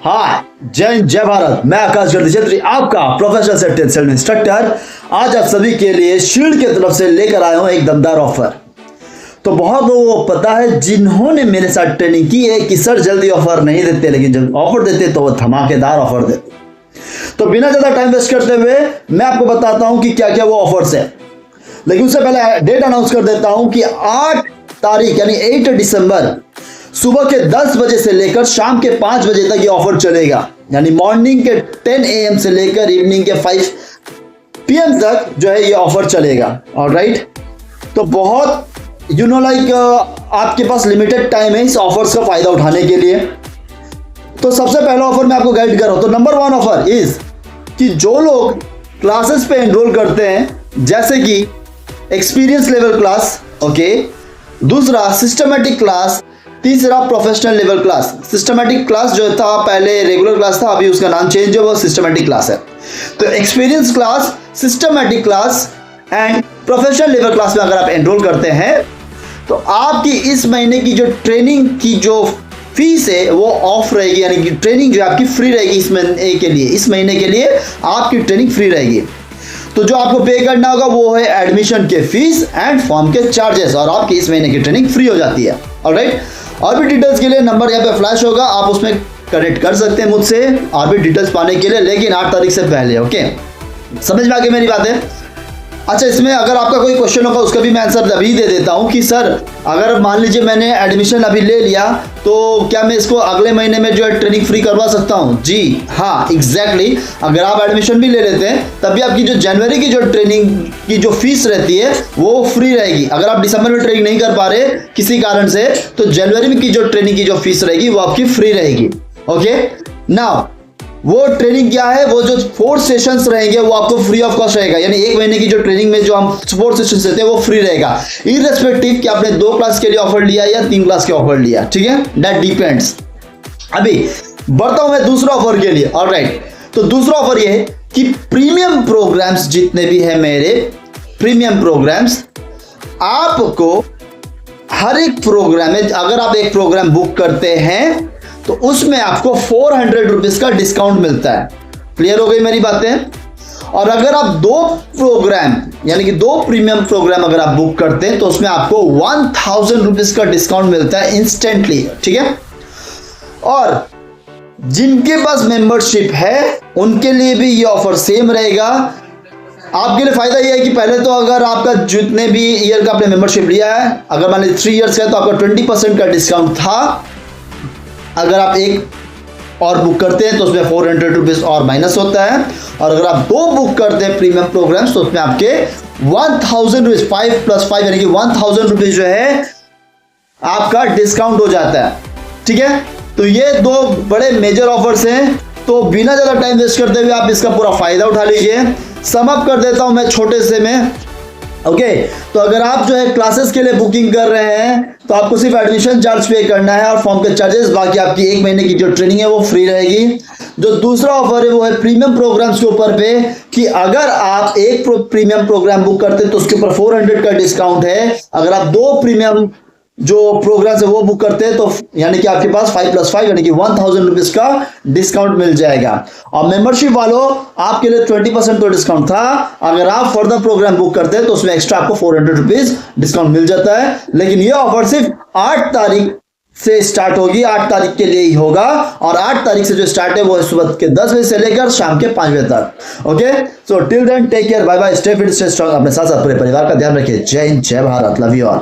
हाय, जय हिंद, जय भारत। मैं आकाश गर्दी छेत्री, आपका प्रोफेशनल सेल्फ इंस्ट्रक्टर। आज आप सभी के लिए शील्ड की तरफ से लेकर आया हूं एक दमदार ऑफर। तो बहुत लोगों को पता है जिन्होंने मेरे साथ ट्रेनिंग की है कि सर जल्दी ऑफर नहीं देते, लेकिन जब ऑफर देते तो वो धमाकेदार ऑफर देते। तो बिना ज्यादा टाइम वेस्ट करते हुए मैं आपको बताता हूं कि क्या क्या वो ऑफर्स है। लेकिन उससे पहले डेट अनाउंस कर देता हूं कि 8 तारीख यानी 8 दिसंबर सुबह के 10 बजे से लेकर शाम के 5 बजे तक ये ऑफर चलेगा। यानी मॉर्निंग के 10 AM से लेकर इवनिंग के 5 PM तक जो है ये ऑफर चलेगा। ऑलराइट, तो बहुत आपके पास लिमिटेड टाइम है इस ऑफर्स का फायदा उठाने के लिए। तो सबसे पहला ऑफर मैं आपको गाइड कर रहा हूं। तो नंबर 1 ऑफर इज कि जो लोग क्लासेस पे एनरोल करते हैं, जैसे कि एक्सपीरियंस लेवल क्लास, ओके, दूसरा सिस्टमैटिक क्लास, तीसरा professional level class. Systematic class जो था पहले रेगुलर क्लास था, अभी उसका नाम चेंज है, वो सिस्टमैटिक क्लास है। तो experience class, systematic class and professional level class में अगर आप एनरोल करते हैं तो आपकी इस महीने की जो ट्रेनिंग की जो फीस है वो ऑफ रहेगी, यानी कि ट्रेनिंग जो आपकी फ्री रहेगी इस महीने के लिए आपकी ट्रेनिंग फ्री रहेगी। तो जो आपको पे करना होगा वो है एडमिशन के फीस एंड फॉर्म के चार्जेस, और आपकी इस महीने की ट्रेनिंग फ्री हो जाती है। ऑलराइट, और भी डिटेल्स के लिए नंबर यहाँ पे फ्लैश होगा, आप उसमें कनेक्ट कर सकते हैं मुझसे और भी डिटेल्स पाने के लिए, लेकिन 8 तारीख से पहले। ओके, समझ में आ गई मेरी बातें? अच्छा, इसमें अगर आपका कोई क्वेश्चन होगा उसका भी मैं आंसर अभी दे देता हूं कि सर अगर मान लीजिए मैंने एडमिशन अभी ले लिया तो क्या मैं इसको अगले महीने में जो है ट्रेनिंग फ्री करवा सकता हूं? जी हाँ, एग्जैक्टली। अगर आप एडमिशन भी ले लेते हैं तभी आपकी जो जनवरी की जो ट्रेनिंग की जो फीस रहती है वो फ्री रहेगी। अगर आप दिसंबर में ट्रेनिंग नहीं कर पा रहे किसी कारण से तो जनवरी में की जो ट्रेनिंग की जो फीस रहेगी वो आपकी फ्री रहेगी। ओके, नाउ वो ट्रेनिंग क्या है, वो जो 4 सेशंस रहेंगे वो आपको फ्री ऑफ कॉस्ट रहेगा। यानी एक महीने की जो ट्रेनिंग में जो हम 4 सेशंस देते हैं वो फ्री रहेगा, इररेस्पेक्टिव कि आपने 2 क्लास के लिए ऑफर लिया या 3 क्लास के ऑफर लिया। ठीक है, दैट डिपेंड्स। अभी बढ़ता हूं मैं दूसरा ऑफर के लिए। ऑलराइट, तो दूसरा ऑफर ये है कि प्रीमियम प्रोग्राम्स जितने भी है मेरे प्रीमियम प्रोग्राम्स, आपको हर एक प्रोग्राम में अगर आप एक प्रोग्राम बुक करते हैं तो उसमें आपको 400 रुपीज का डिस्काउंट मिलता है। क्लियर हो गई मेरी बातें? और अगर आप 2 प्रोग्राम यानी कि 2 प्रीमियम प्रोग्राम अगर आप बुक करते हैं तो उसमें आपको 1000 रुपीज का डिस्काउंट मिलता है इंस्टेंटली। ठीक है, और जिनके पास मेंबरशिप है उनके लिए भी ये ऑफर सेम रहेगा। आपके लिए फायदा यह है कि पहले तो अगर आपका जितने भी ईयर का आपने मेंबरशिप लिया है, अगर मान लीजिए 3 इयर्स का है तो आपका 20% का डिस्काउंट था। अगर आप एक और बुक करते हैं तो उसमें 400 रुपीज और माइनस होता है, और अगर आप 2 बुक करते हैं प्रीमियम प्रोग्राम्स तो उसमें आपके 1000 रुपीज 5 + 5 यानी कि 1000 रुपीज जो है आपका डिस्काउंट हो जाता है। ठीक है, तो ये 2 बड़े मेजर ऑफर्स हैं। तो बिना ज्यादा टाइम वेस्ट करते हुए आप इसका पूरा फायदा उठा लीजिए। सम अप कर देता हूं मैं छोटे से में। ओके, तो अगर आप जो है क्लासेस के लिए बुकिंग कर रहे हैं तो आपको सिर्फ एडमिशन चार्ज पे करना है और फॉर्म के चार्जेस, बाकी आपकी एक महीने की जो ट्रेनिंग है वो फ्री रहेगी। जो दूसरा ऑफर है वो है प्रीमियम प्रोग्राम्स के ऊपर पे कि अगर आप एक प्रीमियम प्रोग्राम बुक करते हैं तो उसके ऊपर 400 का डिस्काउंट है। अगर आप 2 प्रीमियम जो प्रोग्राम्स है वो बुक करते हैं तो यानी कि आपके पास 5 + 5 यानी कि 1000 रुपीज का डिस्काउंट मिल जाएगा। और मेंबरशिप वालों आपके लिए 20% तो डिस्काउंट था। अगर आप फर्दर प्रोग्राम बुक करते हैं तो उसमें एक्स्ट्रा आपको 400 रुपीज डिस्काउंट मिल जाता है। लेकिन ये ऑफर सिर्फ 8 तारीख से स्टार्ट होगी, 8 तारीख के लिए ही होगा। और 8 तारीख से जो स्टार्ट है वो है सुबह के 10 बजे से लेकर शाम के 5 बजे तक। Okay, so till then take care, bye bye, stay fit, stay strong, अपने साथ साथ पूरे परिवार का ध्यान रखिए। जय हिंद, जय भारत, लव यू ऑल।